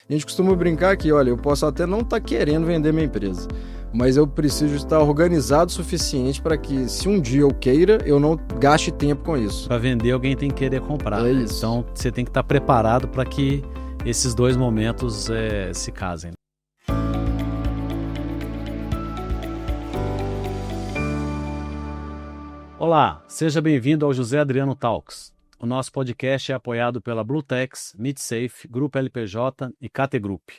A gente costuma brincar que, olha, eu posso até não estar querendo vender minha empresa, mas eu preciso estar organizado o suficiente para que, se um dia eu queira, eu não gaste tempo com isso. Para vender, alguém tem que querer comprar. É Né? isso. Então, você tem que estar preparado para que esses dois momentos se casem. Olá, seja bem-vindo ao José Adriano Talks. O nosso podcast é apoiado pela Blutex, MidSafe, Grupo LPJ e KT Group.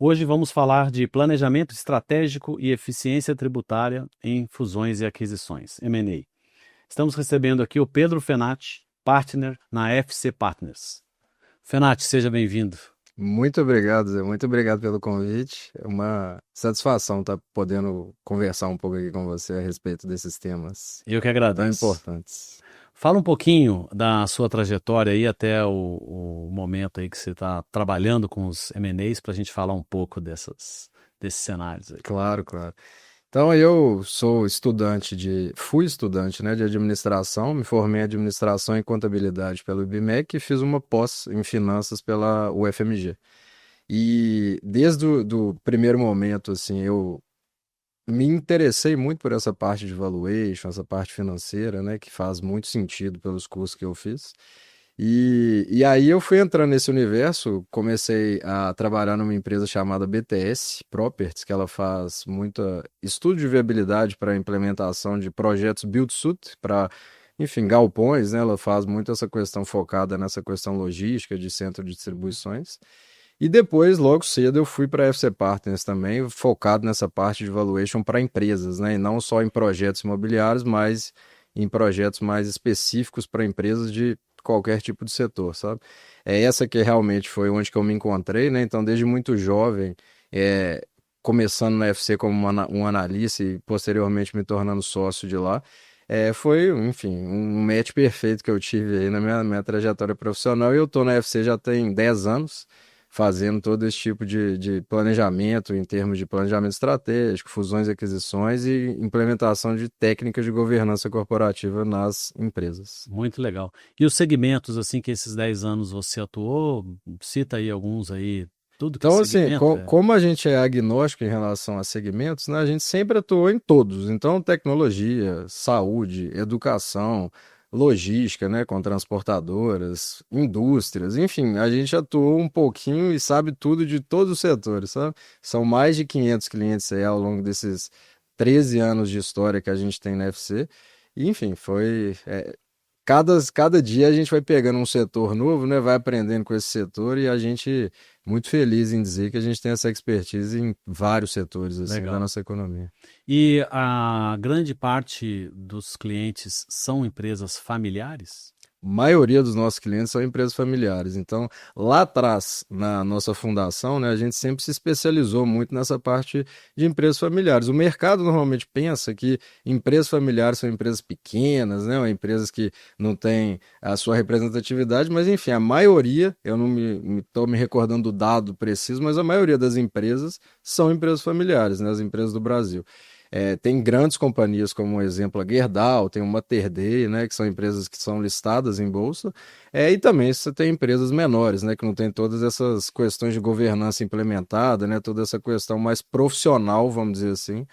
Hoje vamos falar de planejamento estratégico e eficiência tributária em fusões e aquisições, M&A. Estamos recebendo aqui o Pedro Fenati, partner na FC Partners. Fenati, seja bem-vindo. Muito obrigado, Zé. Muito obrigado pelo convite. É uma satisfação estar podendo conversar um pouco aqui com você a respeito desses temas Eu que tão agradeço. importantes. Fala um pouquinho da sua trajetória aí até o momento aí que você está trabalhando com os M&As para a gente falar um pouco desses cenários aí. Claro. Então, eu fui estudante, né, de administração, me formei em administração e contabilidade pelo IBMEC e fiz uma pós em finanças pela UFMG. E desde o do primeiro momento, assim, eu me interessei muito por essa parte de valuation, essa parte financeira, né, que faz muito sentido pelos cursos que eu fiz. E aí eu fui entrando nesse universo, comecei a trabalhar numa empresa chamada BTS Properties, que ela faz muita estudo de viabilidade para implementação de projetos build-to-suit, para, enfim, galpões, né? Ela faz muito essa questão focada nessa questão logística de centro de distribuições. E depois, logo cedo, eu fui para a FC Partners também, focado nessa parte de valuation para empresas, né? E não só em projetos imobiliários, mas em projetos mais específicos para empresas de qualquer tipo de setor, sabe? É essa que realmente foi onde que eu me encontrei, né? Então, desde muito jovem, começando na FC como um analista e posteriormente me tornando sócio de lá, foi, enfim, um match perfeito que eu tive aí na minha trajetória profissional. E eu tô na FC já tem 10 anos, fazendo todo esse tipo de planejamento, em termos de planejamento estratégico, fusões e aquisições e implementação de técnicas de governança corporativa nas empresas. Muito legal. E os segmentos, assim, que esses 10 anos você atuou, cita aí alguns aí, tudo que Então, assim, segmento como a gente é agnóstico em relação a segmentos, né, a gente sempre atuou em todos. Então, tecnologia, saúde, educação, logística, né, com transportadoras, indústrias, enfim, a gente atuou um pouquinho e sabe tudo de todos os setores, sabe? São mais de 500 clientes aí ao longo desses 13 anos de história que a gente tem na FC. E, enfim, cada dia a gente vai pegando um setor novo, né? Vai aprendendo com esse setor e a gente muito feliz em dizer que a gente tem essa expertise em vários setores assim da legal. nossa economia. E a grande parte dos clientes são empresas familiares? A maioria dos nossos clientes são empresas familiares. Então, lá atrás, na nossa fundação, né, a gente sempre se especializou muito nessa parte de empresas familiares. O mercado normalmente pensa que empresas familiares são empresas pequenas, né, ou empresas que não têm a sua representatividade, mas enfim, a maioria, eu não estou me recordando do dado preciso, mas a maioria das empresas são empresas familiares, né, as empresas do Brasil. Tem grandes companhias como, por exemplo, a Gerdau, tem uma Mater Dei, né, que são empresas que são listadas em bolsa, e também você tem empresas menores, né, que não tem todas essas questões de governança implementada, né, toda essa questão mais profissional, vamos dizer assim,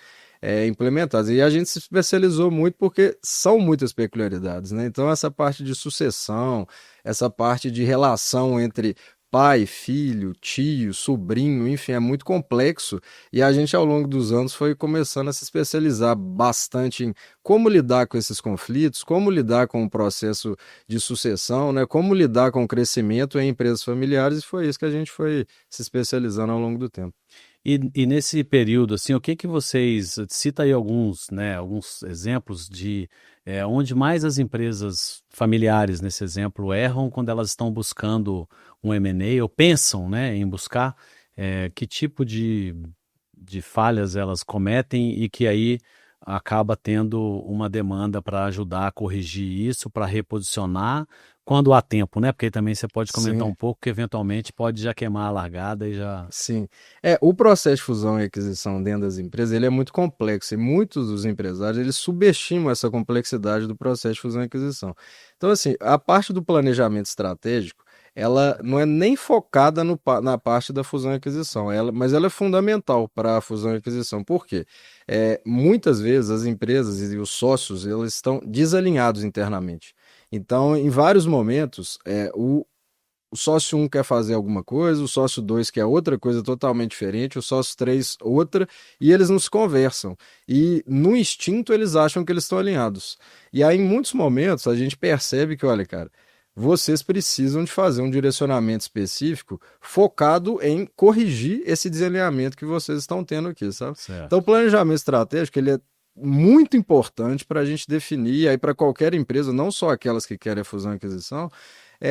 implementadas. E a gente se especializou muito porque são muitas peculiaridades, né? Então, essa parte de sucessão, essa parte de relação entre pai, filho, tio, sobrinho, enfim, é muito complexo. E a gente, ao longo dos anos, foi começando a se especializar bastante em como lidar com esses conflitos, como lidar com o processo de sucessão, né? Como lidar com o crescimento em empresas familiares, e foi isso que a gente foi se especializando ao longo do tempo. E nesse período, assim, o que que vocês, cita aí alguns, né, alguns exemplos de onde mais as empresas familiares, nesse exemplo, erram quando elas estão buscando um M&A ou pensam, né, em buscar, que tipo de falhas elas cometem e que aí acaba tendo uma demanda para ajudar a corrigir isso, para reposicionar quando há tempo, né? Porque aí também você pode comentar Sim. um pouco que eventualmente pode já queimar a largada e já... Sim. O processo de fusão e aquisição dentro das empresas, ele é muito complexo e muitos dos empresários, eles subestimam essa complexidade do processo de fusão e aquisição. Então, assim, a parte do planejamento estratégico, ela não é nem focada na parte da fusão e aquisição, mas ela é fundamental para a fusão e aquisição. Por quê? Muitas vezes as empresas e os sócios eles estão desalinhados internamente. Então, em vários momentos, o sócio um quer fazer alguma coisa, o sócio 2 quer outra coisa totalmente diferente, o sócio 3 outra, e eles não se conversam. E no instinto eles acham que eles estão alinhados. E aí, em muitos momentos, a gente percebe que, olha, cara, vocês precisam de fazer um direcionamento específico focado em corrigir esse desalinhamento que vocês estão tendo aqui, sabe? Então, Certo. o planejamento estratégico, ele é muito importante para a gente definir, aí para qualquer empresa, não só aquelas que querem a fusão e aquisição,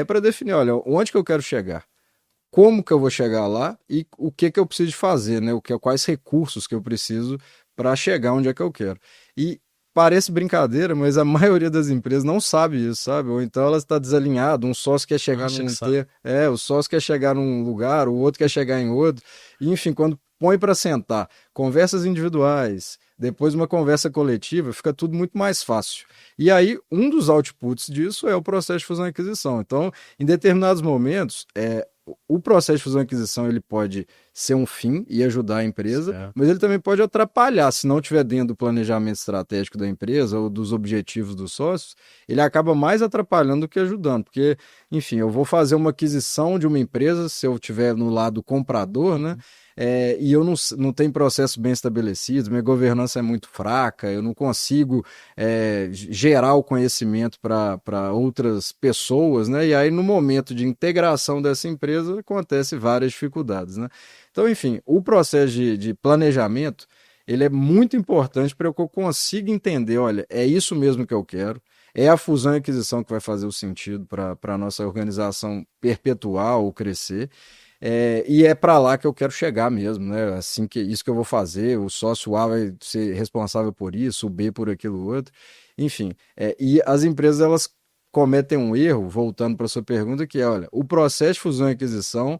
para definir, olha, onde que eu quero chegar, como que eu vou chegar lá e o que que eu preciso de fazer, né? Quais recursos que eu preciso para chegar onde é que eu quero. E parece brincadeira, mas a maioria das empresas não sabe isso, sabe? Ou então ela está desalinhada, um sócio quer chegar Acha que num sabe. o sócio quer chegar num lugar, o outro quer chegar em outro. E, enfim, quando põe para sentar, conversas individuais, depois uma conversa coletiva, fica tudo muito mais fácil. E aí, um dos outputs disso é o processo de fusão e aquisição. Então, em determinados momentos, o processo de fusão e aquisição ele pode ser um fim e ajudar a empresa, Certo. mas ele também pode atrapalhar, se não estiver dentro do planejamento estratégico da empresa ou dos objetivos dos sócios, ele acaba mais atrapalhando do que ajudando, porque, enfim, eu vou fazer uma aquisição de uma empresa, se eu estiver no lado comprador, né? E eu não tenho processo bem estabelecido, minha governança é muito fraca, eu não consigo gerar o conhecimento para outras pessoas, né? E aí, no momento de integração dessa empresa, acontece várias dificuldades, né? Então, enfim, o processo de planejamento, ele é muito importante para que eu consiga entender, olha, é isso mesmo que eu quero, é a fusão e aquisição que vai fazer o sentido para a nossa organização perpetuar ou crescer, e é para lá que eu quero chegar mesmo, né? Assim que isso que eu vou fazer, o sócio A vai ser responsável por isso, o B por aquilo outro, enfim. E as empresas elas cometem um erro, voltando para a sua pergunta, que é, olha, o processo de fusão e aquisição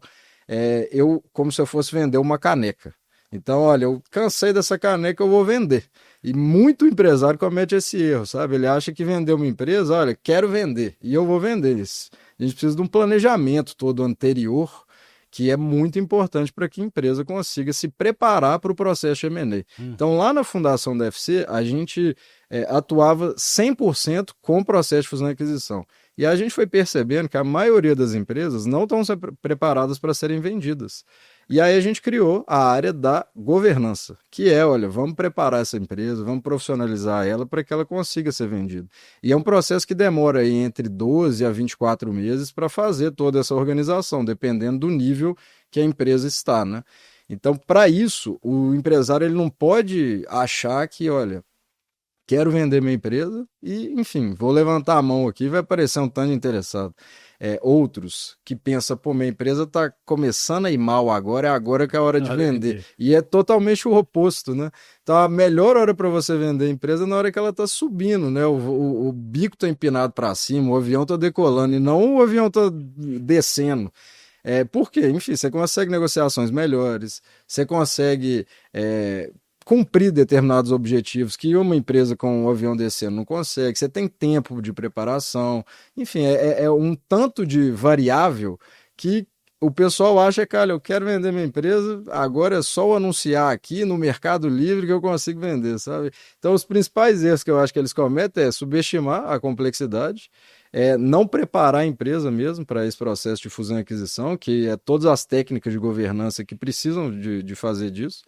como se eu fosse vender uma caneca. Então, olha, eu cansei dessa caneca, eu vou vender. E muito empresário comete esse erro, sabe? Ele acha que vender uma empresa, olha, quero vender e eu vou vender isso. A gente precisa de um planejamento todo anterior, que é muito importante para que a empresa consiga se preparar para o processo de M&A. Então, lá na fundação da FC, a gente atuava 100% com o processo de fusão e aquisição. E a gente foi percebendo que a maioria das empresas não estão preparadas para serem vendidas. E aí a gente criou a área da governança, que olha, vamos preparar essa empresa, vamos profissionalizar ela para que ela consiga ser vendida. E é um processo que demora aí entre 12 a 24 meses para fazer toda essa organização, dependendo do nível que a empresa está, né? Então, para isso, o empresário ele não pode achar que, olha, quero vender minha empresa e, enfim, vou levantar a mão aqui e vai aparecer um tanto de interessado. Outros que pensam, pô, minha empresa está começando a ir mal agora, é agora que é a hora de Hora de vender. vender. E é totalmente o oposto, né? Então, a melhor hora para você vender a empresa é na hora que ela está subindo, né? O bico está empinado para cima, o avião está decolando e não o avião está descendo. Por quê? Enfim, você consegue negociações melhores, você consegue cumprir determinados objetivos que uma empresa com um avião descendo não consegue, você tem tempo de preparação, enfim, é um tanto de variável que o pessoal acha, cara, eu quero vender minha empresa, agora é só eu anunciar aqui no Mercado Livre que eu consigo vender, sabe? Então, os principais erros que eu acho que eles cometem é subestimar a complexidade, não preparar a empresa mesmo para esse processo de fusão e aquisição, que é todas as técnicas de governança que precisam de fazer disso.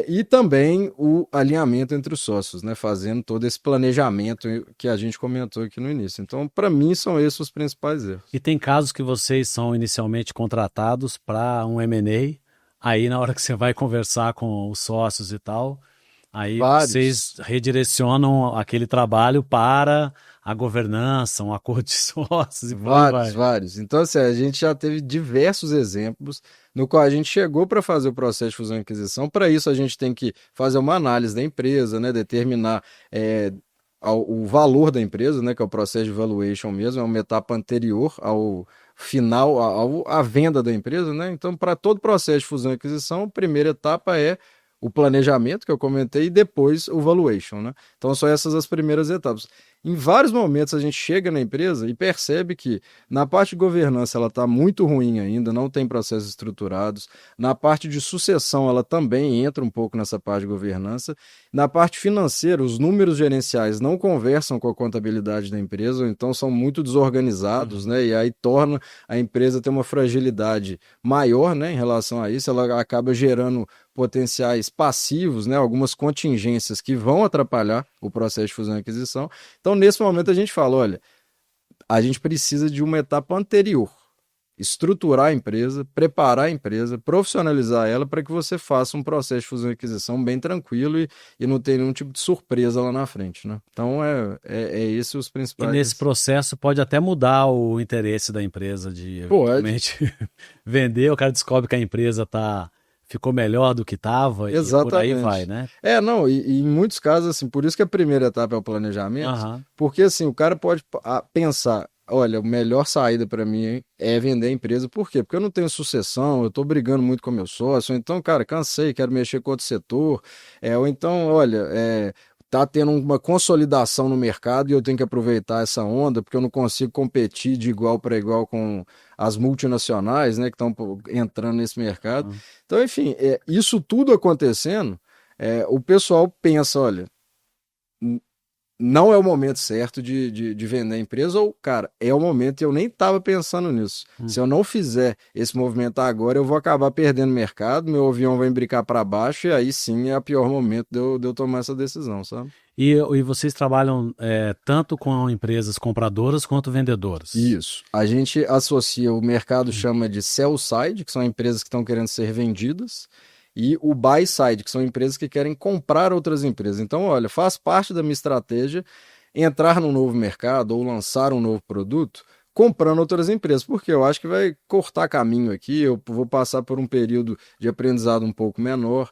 E também o alinhamento entre os sócios, né? Fazendo todo esse planejamento que a gente comentou aqui no início. Então, para mim, são esses os principais erros. E tem casos que vocês são inicialmente contratados para um M&A, aí na hora que você vai conversar com os sócios e tal, aí vocês Vários. redirecionam aquele trabalho para a governança, um acordo de sócios e por aí Vários, vai. vários. Então, assim, a gente já teve diversos exemplos no qual a gente chegou para fazer o processo de fusão e aquisição. Para isso, a gente tem que fazer uma análise da empresa, né, determinar o valor da empresa, né, que é o processo de valuation mesmo, é uma etapa anterior ao final, à venda da empresa, né? Então, para todo processo de fusão e aquisição, a primeira etapa é o planejamento que eu comentei e depois o valuation, né? Então são essas as primeiras etapas. Em vários momentos a gente chega na empresa e percebe que na parte de governança ela está muito ruim ainda, não tem processos estruturados. Na parte de sucessão ela também entra um pouco nessa parte de governança. Na parte financeira, os números gerenciais não conversam com a contabilidade da empresa, então são muito desorganizados, né? E aí torna a empresa ter uma fragilidade maior, né, em relação a isso. Ela acaba gerando potenciais passivos, né, algumas contingências que vão atrapalhar o processo de fusão e aquisição. Então, nesse momento, a gente fala, olha, a gente precisa de uma etapa anterior, estruturar a empresa, preparar a empresa, profissionalizar ela para que você faça um processo de fusão e aquisição bem tranquilo e não tenha nenhum tipo de surpresa lá na frente, né? Então, é esses os E principais... nesse processo pode até mudar o interesse da empresa de eventualmente vender, o cara descobre que a empresa ficou melhor do que estava e por aí vai, né? Não, e em muitos casos, assim, por isso que a primeira etapa é o planejamento, porque assim, o cara pode pensar, olha, a melhor saída para mim é vender a empresa. Por quê? Porque eu não tenho sucessão, eu estou brigando muito com meu sócio, ou então, cara, cansei, quero mexer com outro setor, ou então, olha, tá tendo uma consolidação no mercado e eu tenho que aproveitar essa onda, porque eu não consigo competir de igual para igual com as multinacionais, né, que estão entrando nesse mercado. Então, enfim, isso tudo acontecendo, o pessoal pensa, olha, não é o momento certo de vender a empresa, ou, cara, é o momento e eu nem estava pensando nisso. Se eu não fizer esse movimento agora, eu vou acabar perdendo mercado, meu avião vai embricar para baixo, e aí sim é o pior momento de eu tomar essa decisão, sabe? E vocês trabalham tanto com empresas compradoras quanto vendedoras? Isso. A gente associa, o mercado chama de sell side, que são empresas que estão querendo ser vendidas, e o buy side, que são empresas que querem comprar outras empresas. Então, olha, faz parte da minha estratégia entrar num novo mercado ou lançar um novo produto comprando outras empresas, porque eu acho que vai cortar caminho aqui, eu vou passar por um período de aprendizado um pouco menor,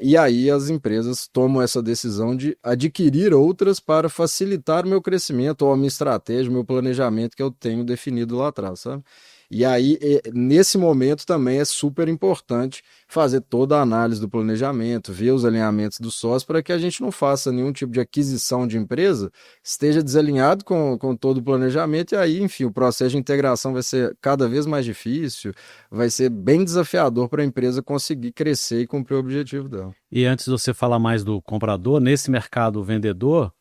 e aí as empresas tomam essa decisão de adquirir outras para facilitar o meu crescimento ou a minha estratégia, o meu planejamento que eu tenho definido lá atrás, sabe? E aí, nesse momento também é super importante fazer toda a análise do planejamento, ver os alinhamentos dos sócios para que a gente não faça nenhum tipo de aquisição de empresa, esteja desalinhado com todo o planejamento, e aí, enfim, o processo de integração vai ser cada vez mais difícil, vai ser bem desafiador para a empresa conseguir crescer e cumprir o objetivo dela. E antes de você falar mais do comprador, nesse mercado vendedor,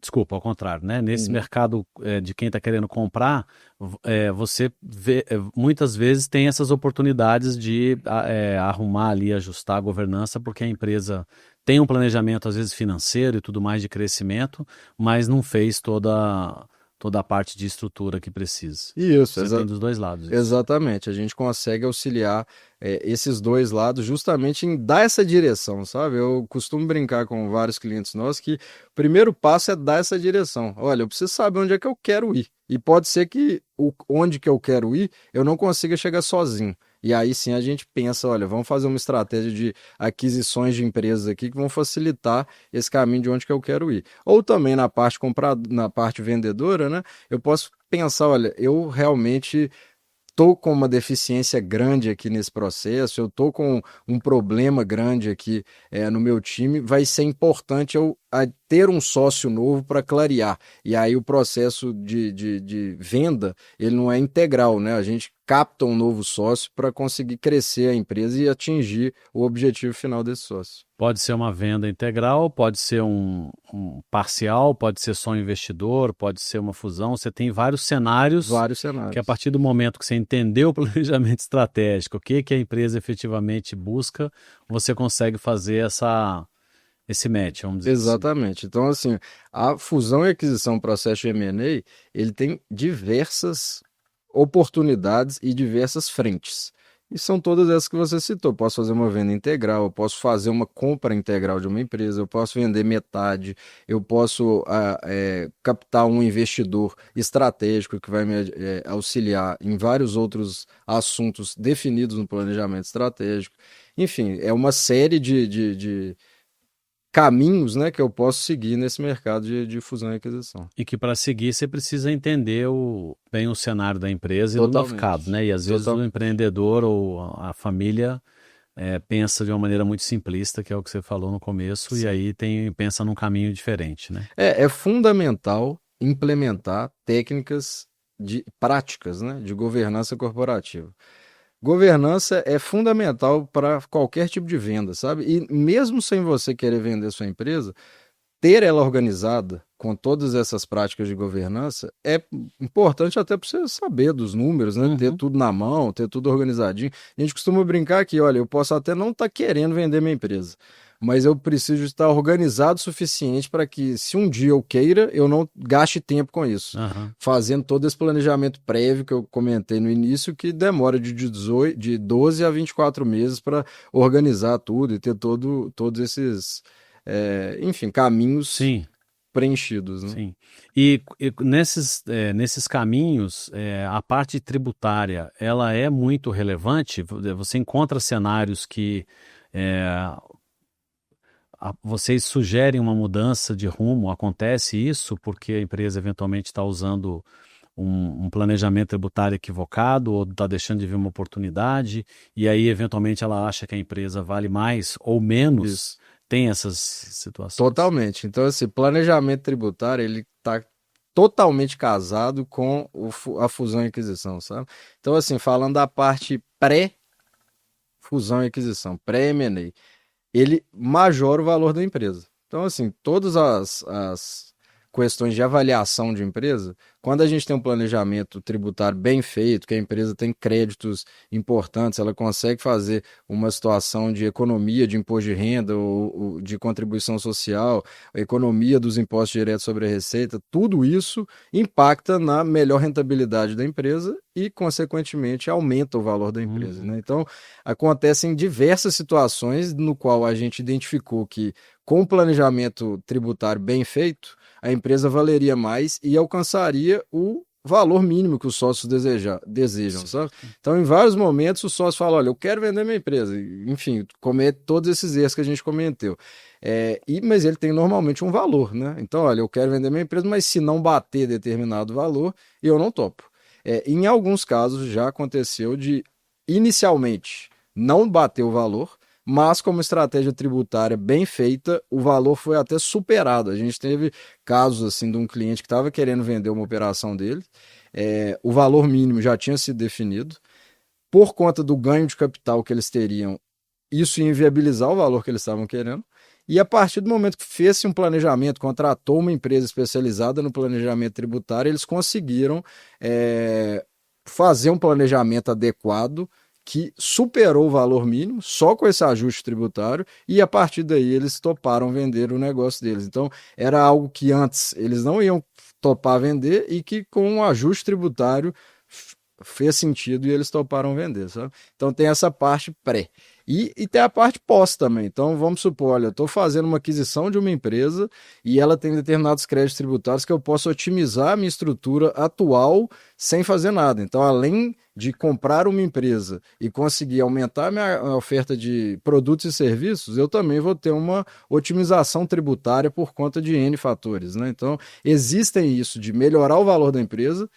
desculpa, ao contrário, né? Nesse mercado de quem está querendo comprar, você vê, muitas vezes tem essas oportunidades de arrumar ali, ajustar a governança, porque a empresa tem um planejamento, às vezes financeiro e tudo mais de crescimento, mas não fez toda a parte de estrutura que precisa. Isso, Você tem dos dois lados. Isso. Exatamente, a gente consegue auxiliar esses dois lados justamente em dar essa direção, sabe? Eu costumo brincar com vários clientes nossos que o primeiro passo é dar essa direção. Olha, eu preciso saber onde é que eu quero ir. E pode ser que onde que eu quero ir, eu não consiga chegar sozinho. E aí sim a gente pensa, olha, vamos fazer uma estratégia de aquisições de empresas aqui que vão facilitar esse caminho de onde que eu quero ir. Ou também na parte na parte vendedora, né? Eu posso pensar, olha, eu realmente estou com uma deficiência grande aqui nesse processo, eu estou com um problema grande aqui no meu time, vai ser importante eu ter um sócio novo para clarear. E aí o processo de venda, ele não é integral, né? A gente capta um novo sócio para conseguir crescer a empresa e atingir o objetivo final desse sócio. Pode ser uma venda integral, pode ser um parcial, pode ser só um investidor, pode ser uma fusão. Você tem vários cenários. Vários cenários. Que a partir do momento que você entendeu o planejamento estratégico, o que a empresa efetivamente busca, você consegue fazer esse match, vamos dizer Exatamente. assim. Então, assim, a fusão e aquisição, processo de M&A, ele tem diversas oportunidades e diversas frentes. E são todas essas que você citou. Eu posso fazer uma venda integral, eu posso fazer uma compra integral de uma empresa, eu posso vender metade, eu posso captar um investidor estratégico que vai me auxiliar em vários outros assuntos definidos no planejamento estratégico. Enfim, é uma série de caminhos, né, que eu posso seguir nesse mercado de fusão e aquisição. E que para seguir você precisa entender bem o cenário da empresa e do mercado, né? E às vezes o empreendedor ou a família pensa de uma maneira muito simplista, que é o que você falou no começo, e Sim. aí pensa num caminho diferente, né? É fundamental implementar técnicas práticas, né, de governança corporativa. Governança é fundamental para qualquer tipo de venda, sabe? E mesmo sem você querer vender sua empresa, ter ela organizada com todas essas práticas de governança é importante até para você saber dos números, né? Ter Uhum. tudo na mão, ter tudo organizadinho. A gente costuma brincar aqui, olha, eu posso até não estar querendo vender minha empresa, mas eu preciso estar organizado o suficiente para que, se um dia eu queira, eu não gaste tempo com isso. Aham. Fazendo todo esse planejamento prévio que eu comentei no início, que demora de 12 a 24 meses para organizar tudo e ter todos esses enfim, caminhos Sim, preenchidos, né? sim. E nesses caminhos, a parte tributária, ela é muito relevante? Você encontra cenários que é, vocês sugerem uma mudança de rumo? Acontece isso porque a empresa eventualmente está usando um planejamento tributário equivocado ou está deixando de ver uma oportunidade e aí eventualmente ela acha que a empresa vale mais ou menos? Isso. Tem essas situações? Totalmente. Então, assim, planejamento tributário, ele está totalmente casado com a fusão e aquisição, sabe? Então, assim, falando da parte pré-fusão e aquisição, pré-M&A, ele majora o valor da empresa. Então, assim, todas as questões de avaliação de empresa, quando a gente tem um planejamento tributário bem feito, que a empresa tem créditos importantes, ela consegue fazer uma situação de economia de imposto de renda ou de contribuição social, a economia dos impostos diretos sobre a receita, tudo isso impacta na melhor rentabilidade da empresa e, consequentemente, aumenta o valor da empresa, Uhum. né? Então, acontecem diversas situações no qual a gente identificou que, com o planejamento tributário bem feito, a empresa valeria mais e alcançaria o valor mínimo que os sócios desejam, sabe? Certo. Então, em vários momentos, o sócio fala, olha, eu quero vender minha empresa. Enfim, comete todos esses erros que a gente comentou. Mas ele tem normalmente um valor, né? Então, olha, eu quero vender minha empresa, mas se não bater determinado valor, eu não topo. Em alguns casos, já aconteceu de, inicialmente, não bater o valor, mas como estratégia tributária bem feita, o valor foi até superado. A gente teve casos assim de um cliente que estava querendo vender uma operação dele, o valor mínimo já tinha sido definido, por conta do ganho de capital que eles teriam, isso ia inviabilizar o valor que eles estavam querendo. E a partir do momento que fez-se um planejamento, contratou uma empresa especializada no planejamento tributário, eles conseguiram fazer um planejamento adequado que superou o valor mínimo só com esse ajuste tributário e a partir daí eles toparam vender o negócio deles. Então era algo que antes eles não iam topar vender e que com um ajuste tributário fez sentido e eles toparam vender, sabe? Então tem essa parte pré. E tem a parte pós também. Então vamos supor, olha, eu estou fazendo uma aquisição de uma empresa e ela tem determinados créditos tributários que eu posso otimizar a minha estrutura atual sem fazer nada. Então, além de comprar uma empresa e conseguir aumentar a minha oferta de produtos e serviços, eu também vou ter uma otimização tributária por conta de N fatores, né? Então, existem isso de melhorar o valor da empresa,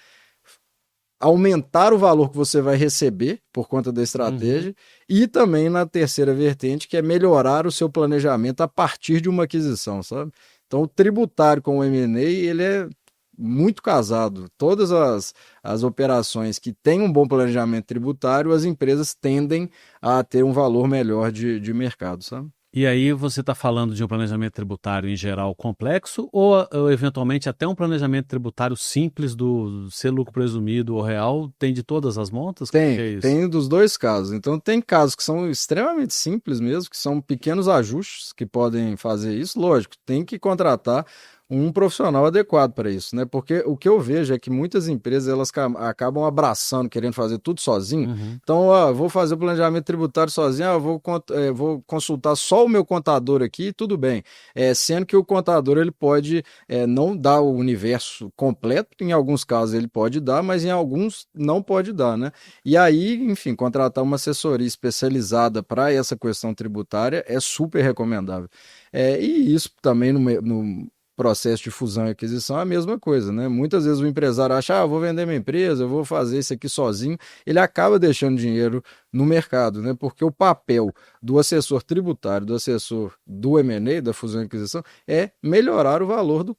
aumentar o valor que você vai receber por conta da Uhum. estratégia e também na terceira vertente, que é melhorar o seu planejamento a partir de uma aquisição, sabe? Então, o tributário com o M&A, ele é muito casado. Todas as operações que têm um bom planejamento tributário, as empresas tendem a ter um valor melhor de mercado, sabe? E aí você está falando de um planejamento tributário em geral complexo ou eventualmente até um planejamento tributário simples do ser lucro presumido ou real tem de todas as montas? Como que Tem, é isso? tem dos dois casos. Então, tem casos que são extremamente simples mesmo, que são pequenos ajustes que podem fazer isso. Lógico, tem que contratar um profissional adequado para isso, né? Porque o que eu vejo é que muitas empresas elas acabam abraçando, querendo fazer tudo sozinho. Uhum. Então, vou fazer o planejamento tributário sozinho, vou consultar só o meu contador aqui, tudo bem. Sendo que o contador ele pode não dar o universo completo, em alguns casos ele pode dar, mas em alguns não pode dar, né? E aí, enfim, contratar uma assessoria especializada para essa questão tributária é super recomendável. E isso também no processo de fusão e aquisição é a mesma coisa, né? Muitas vezes o empresário acha, eu vou vender minha empresa, eu vou fazer isso aqui sozinho, ele acaba deixando dinheiro no mercado, né? Porque o papel do assessor tributário, do assessor do M&A, da fusão e aquisição, é melhorar o valor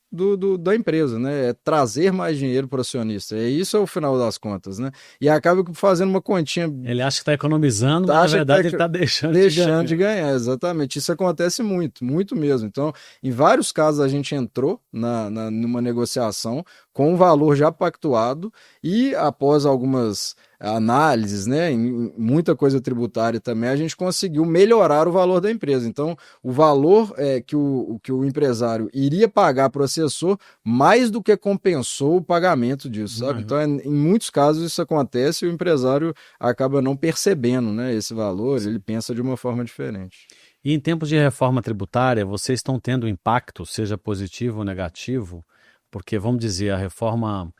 da empresa, né? É trazer mais dinheiro para o acionista. Isso é o final das contas, né? E acaba fazendo uma continha. Ele acha que está economizando, mas na Acha que verdade tá ele está deixando de deixando de ganhar. ganhar, exatamente. Isso acontece muito, muito mesmo. Então, em vários casos a gente entrou numa negociação com o valor já pactuado e após algumas análises, né, em muita coisa tributária também, a gente conseguiu melhorar o valor da empresa. Então, o valor que o empresário iria pagar para o assessor mais do que compensou o pagamento disso, sabe? Então, em muitos casos isso acontece e o empresário acaba não percebendo, né, esse valor, ele pensa de uma forma diferente. E em tempos de reforma tributária, vocês estão tendo impacto, seja positivo ou negativo? Porque, vamos dizer, a reforma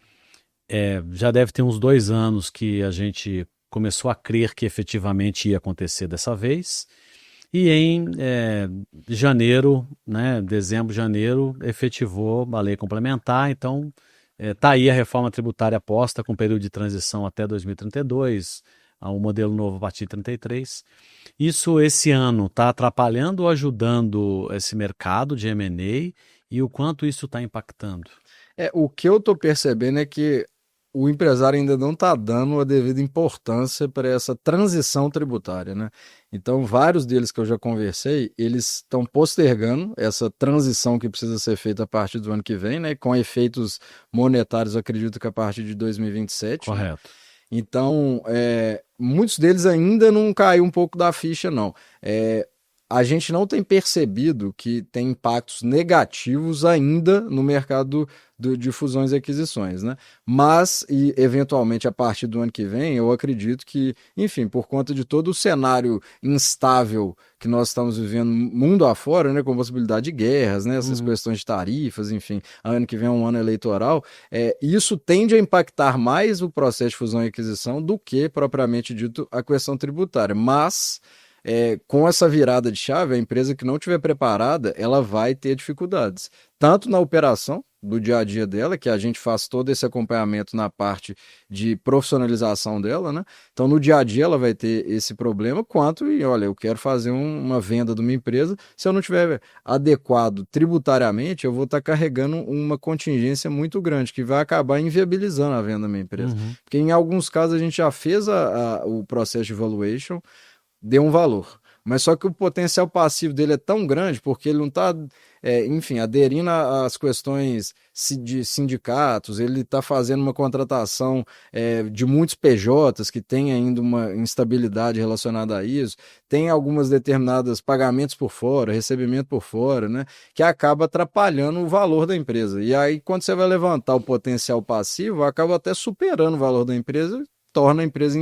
já deve ter uns 2 anos que a gente começou a crer que efetivamente ia acontecer dessa vez. E em janeiro, né, dezembro, janeiro, efetivou a lei complementar. Então, está aí a reforma tributária posta com período de transição até 2032, um modelo novo a partir de 33. Isso, esse ano, está atrapalhando ou ajudando esse mercado de M&A e o quanto isso está impactando? O que eu estou percebendo é que o empresário ainda não está dando a devida importância para essa transição tributária, né? Então, vários deles que eu já conversei, eles estão postergando essa transição que precisa ser feita a partir do ano que vem, né? Com efeitos monetários, eu acredito que a partir de 2027, né? Correto. Então, muitos deles ainda não caiu um pouco da ficha, não. A gente não tem percebido que tem impactos negativos ainda no mercado de fusões e aquisições, né? Mas, e eventualmente a partir do ano que vem, eu acredito que, enfim, por conta de todo o cenário instável que nós estamos vivendo mundo afora, né, com possibilidade de guerras, né, essas questões de tarifas, enfim, ano que vem é um ano eleitoral, isso tende a impactar mais o processo de fusão e aquisição do que, propriamente dito, a questão tributária. Mas com essa virada de chave, a empresa que não estiver preparada, ela vai ter dificuldades. Tanto na operação do dia a dia dela, que a gente faz todo esse acompanhamento na parte de profissionalização dela, né? Então, no dia a dia ela vai ter esse problema, quanto, e olha, eu quero fazer uma venda de uma empresa, se eu não tiver adequado tributariamente, eu vou estar carregando uma contingência muito grande, que vai acabar inviabilizando a venda da minha empresa. Porque em alguns casos a gente já fez o processo de valuation, deu um valor. Mas só que o potencial passivo dele é tão grande porque ele não está, enfim, aderindo às questões de sindicatos, ele está fazendo uma contratação de muitos PJs que tem ainda uma instabilidade relacionada a isso, tem algumas determinadas pagamentos por fora, recebimento por fora, né, que acaba atrapalhando o valor da empresa. E aí, quando você vai levantar o potencial passivo, acaba até superando o valor da empresa, torna a empresa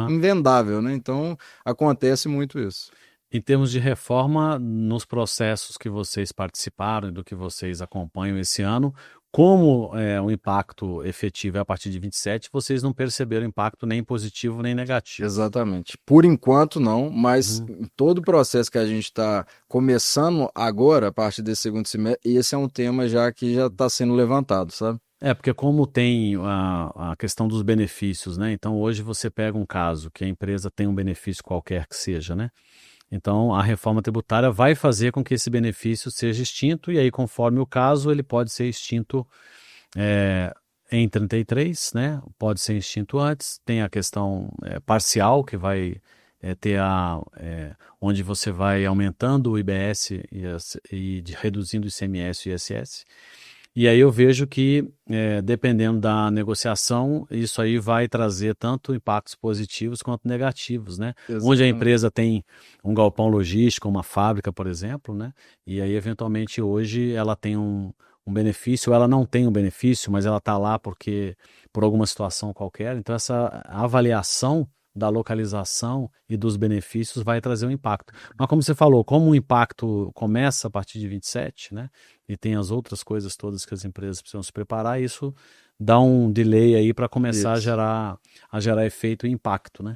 invendável, né? Então, acontece muito isso. Em termos de reforma, nos processos que vocês participaram e do que vocês acompanham esse ano, como o impacto efetivo é a partir de 27, vocês não perceberam impacto nem positivo nem negativo. Exatamente. Por enquanto não, mas em todo o processo que a gente está começando agora, a partir desse segundo semestre, esse é um tema já que já está sendo levantado, sabe? Porque como tem a questão dos benefícios, né? Então hoje você pega um caso que a empresa tem um benefício qualquer que seja, né? Então a reforma tributária vai fazer com que esse benefício seja extinto e aí conforme o caso ele pode ser extinto em 33, né? Pode ser extinto antes. Tem a questão parcial que vai ter onde você vai aumentando o IBS e reduzindo o ICMS e o ISS. E aí eu vejo que, dependendo da negociação, isso aí vai trazer tanto impactos positivos quanto negativos, né? Onde a empresa tem um galpão logístico, uma fábrica, por exemplo, né? E aí, eventualmente, hoje ela tem um benefício, ou ela não tem um benefício, mas ela está lá porque por alguma situação qualquer. Então, essa avaliação da localização e dos benefícios vai trazer um impacto. Mas como você falou, como o impacto começa a partir de 27, né? E tem as outras coisas todas que as empresas precisam se preparar, isso dá um delay aí para começar a gerar efeito e impacto, né?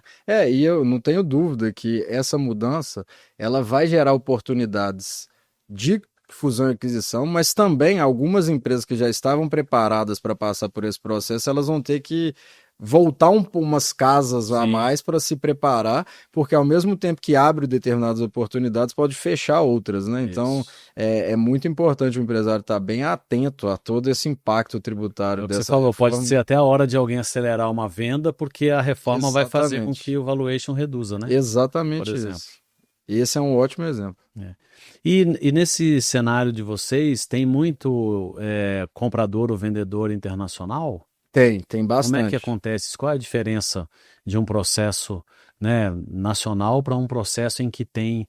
E eu não tenho dúvida que essa mudança ela vai gerar oportunidades de fusão e aquisição, mas também algumas empresas que já estavam preparadas para passar por esse processo, elas vão ter que voltar umas casas a Sim, mais para se preparar, porque ao mesmo tempo que abre determinadas oportunidades, pode fechar outras, né? Então, isso. é muito importante o empresário estar bem atento a todo esse impacto É tributário o que você dessa falou, pode reforma. ser até a hora de alguém acelerar uma venda, porque a reforma vai fazer com Exatamente. que o valuation reduza, né? Por Exatamente exemplo. isso. Esse é um ótimo exemplo. É. E nesse cenário de vocês, tem muito comprador ou vendedor internacional? Tem Como é que bastante. acontece isso? Qual é a diferença de um processo, né, nacional para um processo em que tem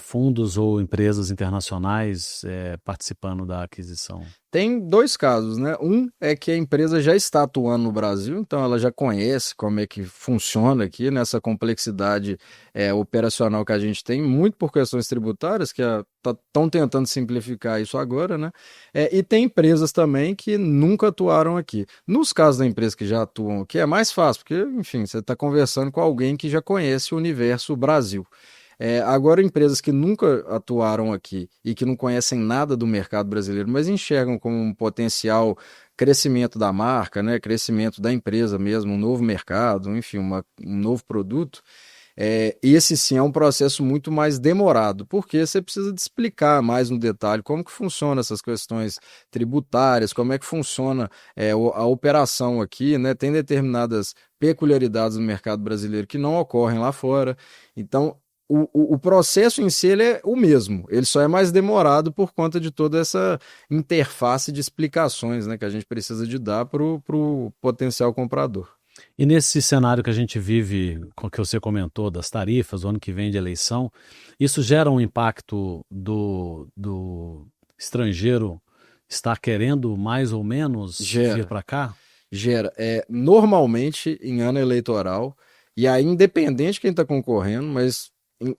fundos ou empresas internacionais participando da aquisição? Tem dois casos, né? Um é que a empresa já está atuando no Brasil, então ela já conhece como é que funciona aqui nessa complexidade operacional que a gente tem, muito por questões tributárias, que estão tentando simplificar isso agora, né? E tem empresas também que nunca atuaram aqui. Nos casos da empresa que já atuam aqui, é mais fácil, porque, enfim, você está conversando com alguém que já conhece o universo Brasil. Agora, empresas que nunca atuaram aqui e que não conhecem nada do mercado brasileiro, mas enxergam como um potencial crescimento da marca, né, crescimento da empresa mesmo, um novo mercado, enfim, um novo produto, esse sim é um processo muito mais demorado, porque você precisa de explicar mais no detalhe como que funciona essas questões tributárias, como é que funciona a operação aqui, né? Tem determinadas peculiaridades no mercado brasileiro que não ocorrem lá fora. Então, o processo em si ele é o mesmo, ele só é mais demorado por conta de toda essa interface de explicações, né, que a gente precisa de dar para o potencial comprador. E nesse cenário que a gente vive, com que você comentou, das tarifas, o ano que vem de eleição, isso gera um impacto do estrangeiro estar querendo mais ou menos vir Gera. para cá? Gera. Normalmente em ano eleitoral, e aí independente de quem está concorrendo, mas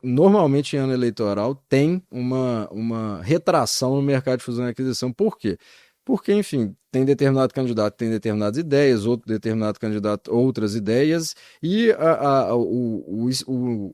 normalmente em ano eleitoral tem uma retração no mercado de fusão e aquisição. Por quê? Porque, enfim, tem determinado candidato que tem determinadas ideias, outro determinado candidato outras ideias, e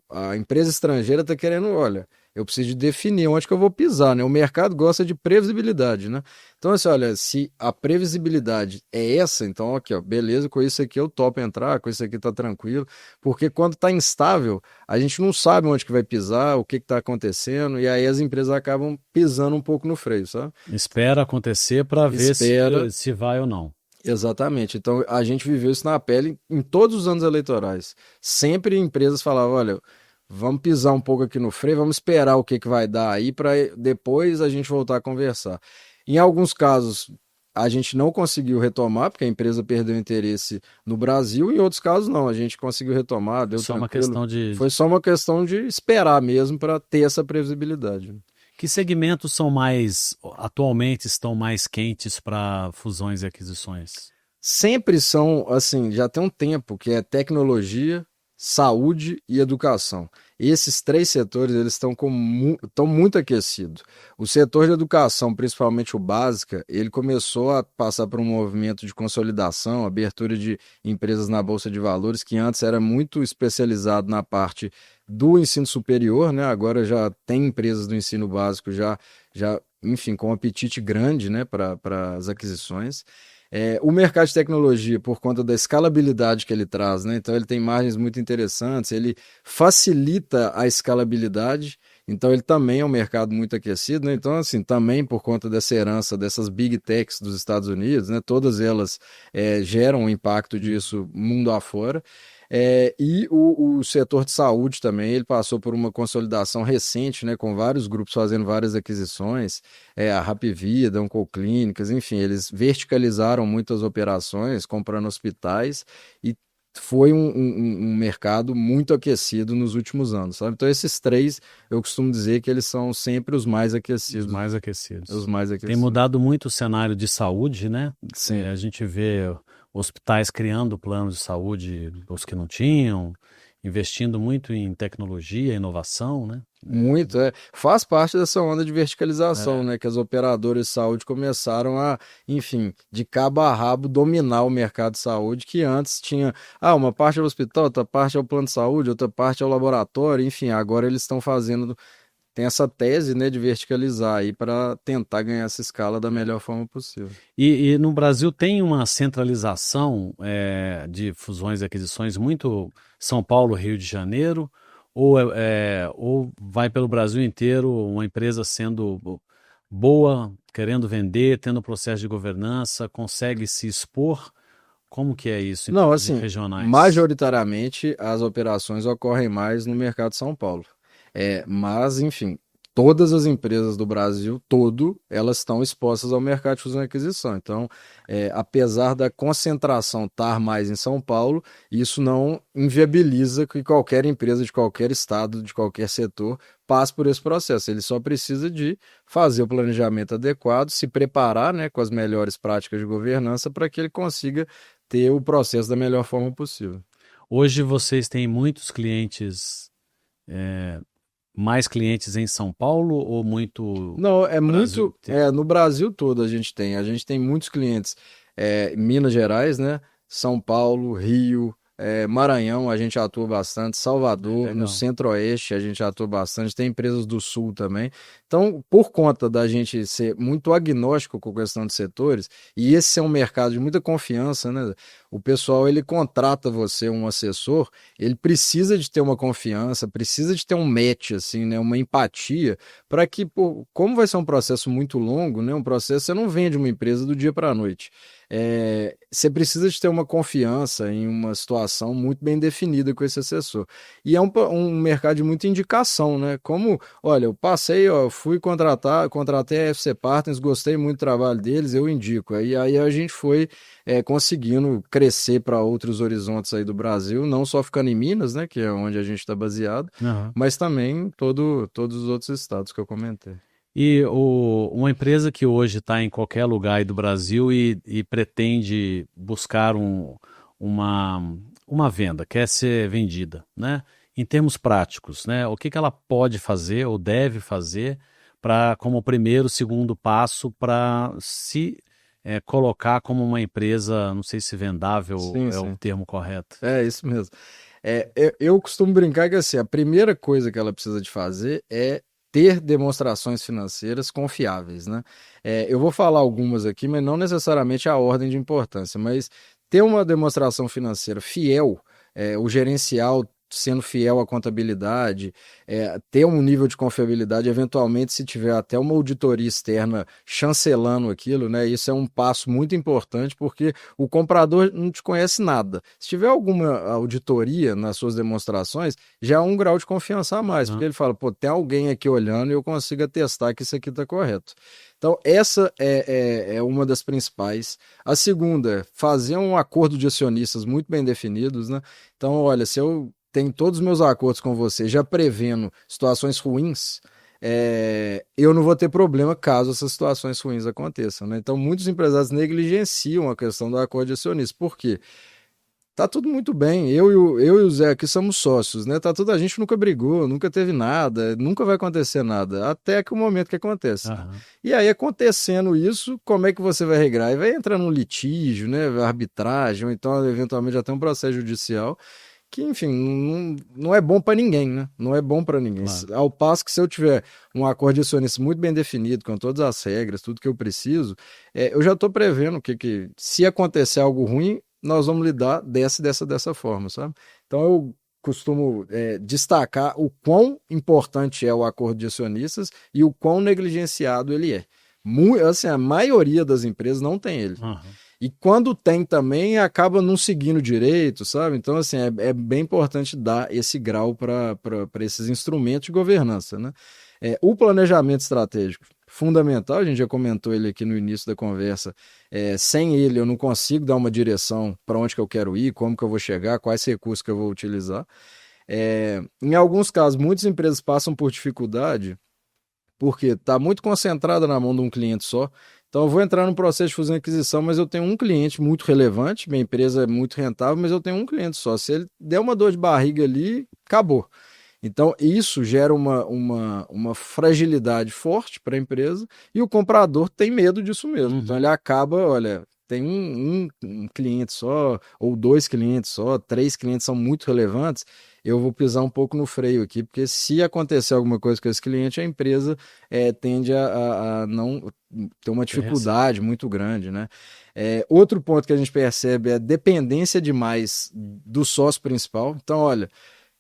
a empresa estrangeira está querendo, olha, eu preciso de definir onde que eu vou pisar, né? O mercado gosta de previsibilidade, né? Então, assim, olha, se a previsibilidade é essa, então, aqui, ó, beleza, com isso aqui eu topo entrar, com isso aqui tá tranquilo, porque quando tá instável, a gente não sabe onde que vai pisar, o que que tá acontecendo, e aí as empresas acabam pisando um pouco no freio, sabe? Espera acontecer para ver Espera, se vai ou não. exatamente. Então, a gente viveu isso na pele em todos os anos eleitorais. Sempre empresas falavam, olha, vamos pisar um pouco aqui no freio, vamos esperar o que que vai dar aí para depois a gente voltar a conversar. Em alguns casos, a gente não conseguiu retomar, porque a empresa perdeu interesse no Brasil, em outros casos, não, a gente conseguiu retomar, É deu só uma tranquilo. questão de. Foi só uma questão de esperar mesmo para ter essa previsibilidade. Que segmentos são mais, atualmente estão mais quentes para fusões e aquisições? Sempre são, assim, já tem um tempo que é tecnologia, saúde e educação. Esses três setores, eles estão muito aquecidos. O setor de educação, principalmente o básica, ele começou a passar por um movimento de consolidação, abertura de empresas na Bolsa de Valores, que antes era muito especializado na parte do ensino superior, né? Agora já tem empresas do ensino básico enfim, com um apetite grande, né, para as aquisições. O mercado de tecnologia, por conta da escalabilidade que ele traz, né? Então ele tem margens muito interessantes, ele facilita a escalabilidade, então ele também é um mercado muito aquecido, né? Então, assim, também por conta dessa herança dessas big techs dos Estados Unidos, né? Todas elas geram um impacto disso mundo afora. E o setor de saúde também, ele passou por uma consolidação recente, né, com vários grupos fazendo várias aquisições, a Hapvida, Oncoclínicas, enfim, eles verticalizaram muitas operações, comprando hospitais, e foi um mercado muito aquecido nos últimos anos, sabe? Então esses três, eu costumo dizer que eles são sempre os mais Os aquecidos, mais os aquecidos. mais Tem aquecidos. mudado muito o cenário de saúde, né? A Sempre. gente vê hospitais criando planos de saúde, os que não tinham, investindo muito em tecnologia, inovação, né? Muito, faz parte dessa onda de verticalização, É, né? Que as operadoras de saúde começaram a, enfim, de cabo a rabo dominar o mercado de saúde, que antes tinha, uma parte é o hospital, outra parte é o plano de saúde, outra parte é o laboratório, enfim, agora eles estão fazendo tem essa tese, né, de verticalizar aí para tentar ganhar essa escala da melhor forma possível. E no Brasil tem uma centralização de fusões e aquisições muito São Paulo, Rio de Janeiro, ou vai pelo Brasil inteiro uma empresa sendo boa, querendo vender, tendo processo de governança, consegue se expor? Como que é isso em Não, termos de assim, regionais? majoritariamente as operações ocorrem mais no mercado de São Paulo. Mas, enfim, todas as empresas do Brasil todo, elas estão expostas ao mercado de fusão e aquisição. Então, apesar da concentração estar mais em São Paulo, isso não inviabiliza que qualquer empresa de qualquer estado, de qualquer setor, passe por esse processo. Ele só precisa de fazer o planejamento adequado, se preparar, né, com as melhores práticas de governança para que ele consiga ter o processo da melhor forma possível. Hoje vocês têm muitos clientes, é, mais clientes em São Paulo ou muito Não, é Brasil muito. inteiro? No Brasil todo a gente tem. A gente tem muitos clientes em Minas Gerais, né? São Paulo, Rio, Maranhão, a gente atua bastante. Salvador, no Legal. Centro-Oeste, a gente atua bastante. Tem empresas do Sul também. Então, por conta da gente ser muito agnóstico com a questão de setores, e esse ser um mercado de muita confiança, né? O pessoal ele contrata você, um assessor, ele precisa de ter uma confiança, precisa de ter um match, assim, né? Uma empatia para que, pô, como vai ser um processo muito longo, né? Um processo, você não vende uma empresa do dia para a noite. Você precisa de ter uma confiança em uma situação muito bem definida com esse assessor. E é um mercado de muita indicação, né? Como, olha, eu passei, ó, fui contratei a FC Partners, gostei muito do trabalho deles, eu indico. Aí a gente foi conseguindo crescer para outros horizontes aí do Brasil, não só ficando em Minas, né? Que é onde a gente está baseado, Aham. mas também em todos os outros estados que eu comentei. E uma empresa que hoje está em qualquer lugar aí do Brasil e pretende buscar uma, uma venda, quer ser vendida, né? Em termos práticos, né? O que que ela pode fazer ou deve fazer para, como primeiro, segundo passo, para se colocar como uma empresa, não sei se vendável Sim, é o sim. termo correto. É isso mesmo. Eu costumo brincar que assim, a primeira coisa que ela precisa de fazer é ter demonstrações financeiras confiáveis, né? Eu vou falar algumas aqui, mas não necessariamente a ordem de importância, mas ter uma demonstração financeira fiel, o gerencial sendo fiel à contabilidade, ter um nível de confiabilidade, eventualmente, se tiver até uma auditoria externa chancelando aquilo, né? Isso é um passo muito importante, porque o comprador não te conhece nada. Se tiver alguma auditoria nas suas demonstrações, já é um grau de confiança a mais, porque Né? ele fala, pô, tem alguém aqui olhando e eu consigo atestar que isso aqui está correto. Então, essa é uma das principais. A segunda é fazer um acordo de acionistas muito bem definidos, né? Então, olha, se eu tenho todos os meus acordos com você, já prevendo situações ruins, eu não vou ter problema caso essas situações ruins aconteçam, né? Então, muitos empresários negligenciam a questão do acordo de acionistas. Por quê? Tá tudo muito bem. Eu e o Zé aqui somos sócios, né? Tá tudo, a gente nunca brigou, nunca teve nada, nunca vai acontecer nada, até que o momento que acontece, né? Aham. E aí, acontecendo isso, como é que você vai regrar? E vai entrar num litígio, né? Arbitragem, ou então, eventualmente, até um processo judicial, que, enfim, não é bom para ninguém, né? Não é bom para ninguém. Claro. Ao passo que se eu tiver um acordo de acionistas muito bem definido, com todas as regras, tudo que eu preciso, eu já estou prevendo que se acontecer algo ruim, nós vamos lidar dessa forma, sabe? Então eu costumo destacar o quão importante é o acordo de acionistas e o quão negligenciado ele é. Assim, a maioria das empresas não tem ele. Aham. E quando tem também, acaba não seguindo direito, sabe? Então, assim, é bem importante dar esse grau para esses instrumentos de governança, né? O planejamento estratégico, fundamental, a gente já comentou ele aqui no início da conversa. Sem ele, eu não consigo dar uma direção para onde que eu quero ir, como que eu vou chegar, quais recursos que eu vou utilizar. Em alguns casos, muitas empresas passam por dificuldade porque está muito concentrada na mão de um cliente só. Então, eu vou entrar no processo de fusão e aquisição, mas eu tenho um cliente muito relevante, minha empresa é muito rentável, mas eu tenho um cliente só. Se ele der uma dor de barriga ali, acabou. Então, isso gera uma fragilidade forte para a empresa e o comprador tem medo disso mesmo. Então, Uhum. ele acaba, olha, tem um cliente só, ou dois clientes só, três clientes são muito relevantes, eu vou pisar um pouco no freio aqui, porque se acontecer alguma coisa com esse cliente, a empresa tende a não ter uma dificuldade muito grande, né? Outro ponto que a gente percebe é a dependência demais do sócio principal. Então, olha,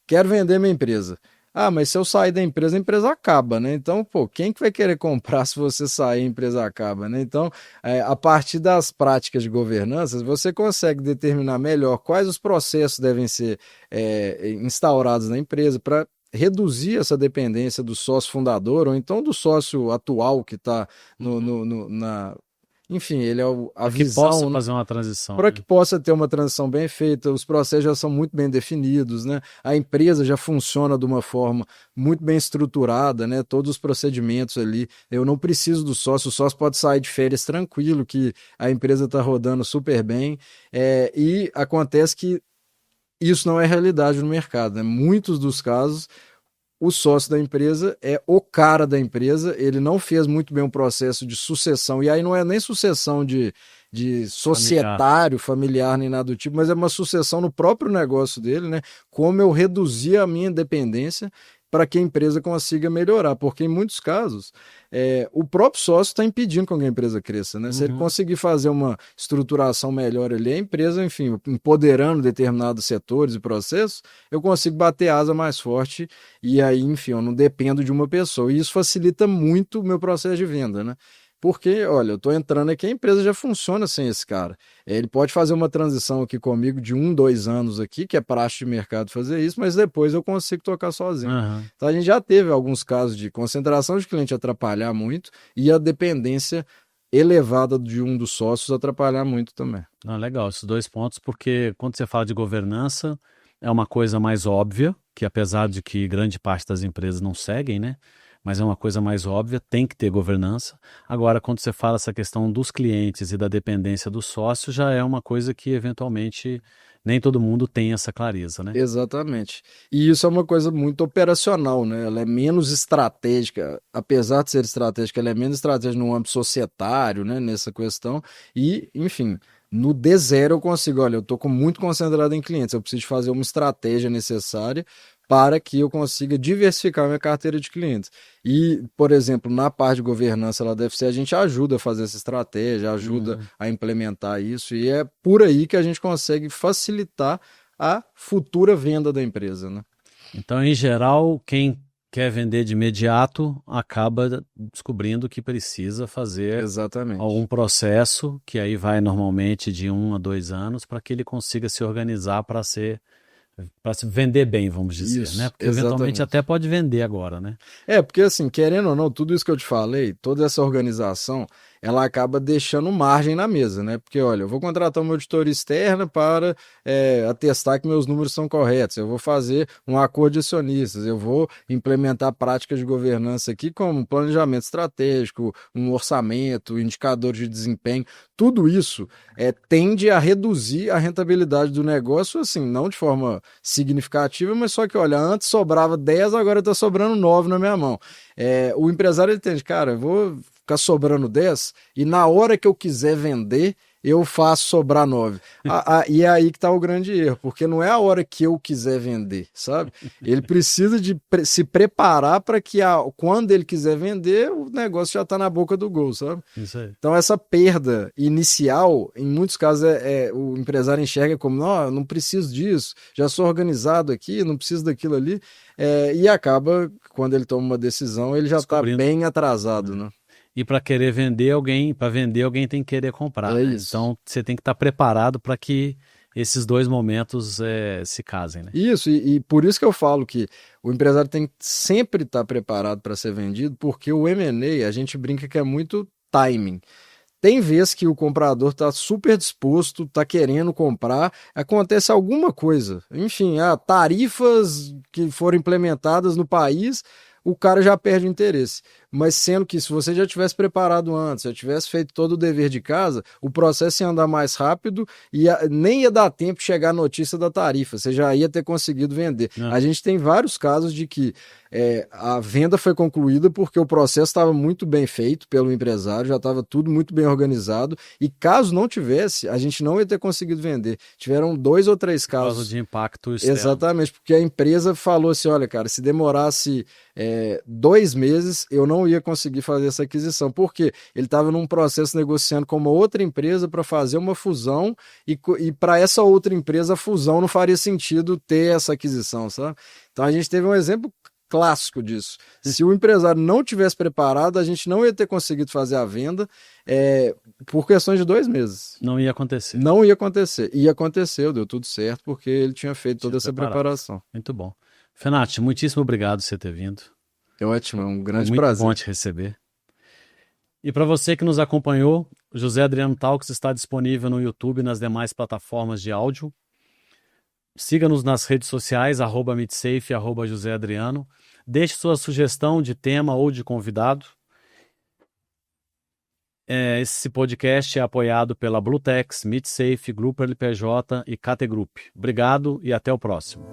quero vender minha empresa. Ah, mas se eu sair da empresa, a empresa acaba, né? Então, pô, quem que vai querer comprar se você sair, a empresa acaba, né? Então, a partir das práticas de governança, você consegue determinar melhor quais os processos devem ser instaurados na empresa para reduzir essa dependência do sócio fundador ou então do sócio atual que está na... Enfim, ele é a Para que visão, possa né? fazer uma transição, Para né? que possa ter uma transição bem feita, os processos já são muito bem definidos, né? A empresa já funciona de uma forma muito bem estruturada, né? Todos os procedimentos ali. Eu não preciso do sócio, o sócio pode sair de férias tranquilo, que a empresa está rodando super bem. E acontece que isso não é realidade no mercado, né? Muitos dos casos o sócio da empresa é o cara da empresa, ele não fez muito bem um processo de sucessão, e aí não é nem sucessão de societário, familiar, nem nada do tipo, mas é uma sucessão no próprio negócio dele, né? Como eu reduzir a minha dependência para que a empresa consiga melhorar, porque em muitos casos o próprio sócio está impedindo com que a empresa cresça, né? Se ele conseguir fazer uma estruturação melhor ali, a empresa, enfim, empoderando determinados setores e processos, eu consigo bater asa mais forte e aí, enfim, eu não dependo de uma pessoa. E isso facilita muito o meu processo de venda, né? Porque, olha, eu estou entrando aqui, a empresa já funciona sem esse cara. Ele pode fazer uma transição aqui comigo de 1, 2 anos aqui, que é praxe de mercado fazer isso, mas depois eu consigo tocar sozinho. Então a gente já teve alguns casos de concentração de cliente atrapalhar muito e a dependência elevada de um dos sócios atrapalhar muito também. Não, legal, esses dois pontos, porque quando você fala de governança, é uma coisa mais óbvia, que apesar de que grande parte das empresas não seguem, né? Mas é uma coisa mais óbvia, tem que ter governança. Agora, quando você fala essa questão dos clientes e da dependência do sócio, já é uma coisa que eventualmente nem todo mundo tem essa clareza, né? Exatamente. E isso é uma coisa muito operacional, né? Ela é menos estratégica, apesar de ser estratégica, ela é menos estratégica no âmbito societário, né? Nessa questão. E, enfim, no D0 eu consigo, olha, eu estou muito concentrado em clientes, eu preciso fazer uma estratégia necessária para que eu consiga diversificar minha carteira de clientes. E, por exemplo, na parte de governança ela deve ser, a gente ajuda a fazer essa estratégia, ajuda a implementar isso, e é por aí que a gente consegue facilitar a futura venda da empresa, né? Então, em geral, quem quer vender de imediato acaba descobrindo que precisa fazer Exatamente. algum processo, que aí vai normalmente de 1 a 2 anos, para que ele consiga se organizar para se vender bem, vamos dizer, Isso, né? Porque eventualmente exatamente. até pode vender agora, né? Porque assim, querendo ou não, tudo isso que eu te falei, toda essa organização, ela acaba deixando margem na mesa, né? Porque, olha, eu vou contratar uma auditoria externa para atestar que meus números são corretos, eu vou fazer um acordo de acionistas, eu vou implementar práticas de governança aqui, como planejamento estratégico, um orçamento, indicadores de desempenho, tudo isso tende a reduzir a rentabilidade do negócio, assim, não de forma significativa, mas só que, olha, antes sobrava 10, agora está sobrando 9 na minha mão. O empresário ele entende, cara, eu vou ficar sobrando 10 e na hora que eu quiser vender, eu faço sobrar 9. E é aí que está o grande erro, porque não é a hora que eu quiser vender, sabe? Ele precisa de se preparar para que quando ele quiser vender, o negócio já está na boca do gol, sabe? Isso aí. Então essa perda inicial, em muitos casos, o empresário enxerga como, não, eu não preciso disso, já sou organizado aqui, não preciso daquilo ali, e acaba, quando ele toma uma decisão, ele já está bem atrasado, né? E para querer vender alguém, alguém tem que querer comprar, né? Isso. Então você tem que estar preparado para que esses dois momentos se casem, né? Isso, e por isso que eu falo que o empresário tem que sempre estar preparado para ser vendido, porque o M&A, a gente brinca que é muito timing. Tem vezes que o comprador está super disposto, está querendo comprar, acontece alguma coisa. Enfim, tarifas que foram implementadas no país, o cara já perde o interesse. Mas sendo que se você já tivesse preparado antes, já tivesse feito todo o dever de casa, o processo ia andar mais rápido e nem ia dar tempo de chegar a notícia da tarifa, você já ia ter conseguido vender. A gente tem vários casos de que a venda foi concluída porque o processo estava muito bem feito pelo empresário, já estava tudo muito bem organizado, e caso não tivesse, a gente não ia ter conseguido vender. Tiveram 2 ou 3 Por causa casos. de impacto externo. Exatamente, porque a empresa falou assim, olha, cara, se demorasse 2 meses, eu não ia conseguir fazer essa aquisição. Por quê? Ele estava num processo negociando com uma outra empresa para fazer uma fusão, e para essa outra empresa a fusão não faria sentido ter essa aquisição, sabe? Então a gente teve um exemplo clássico disso. Se o empresário não tivesse preparado, a gente não ia ter conseguido fazer a venda por questões de 2 meses. Não ia acontecer. Não ia acontecer. E aconteceu, deu tudo certo, porque ele tinha feito toda essa preparado. preparação. Muito bom. Fenati, muitíssimo obrigado por você ter vindo. É ótimo, é um grande Muito prazer. bom te receber. E para você que nos acompanhou, o José Adriano Talks está disponível no YouTube e nas demais plataformas de áudio. Siga-nos nas redes sociais, @mitsafe, @José Adriano. Deixe sua sugestão de tema ou de convidado. Esse podcast é apoiado pela Blutex, Mitsafe, Grupo LPJ e KT Group. Obrigado e até o próximo.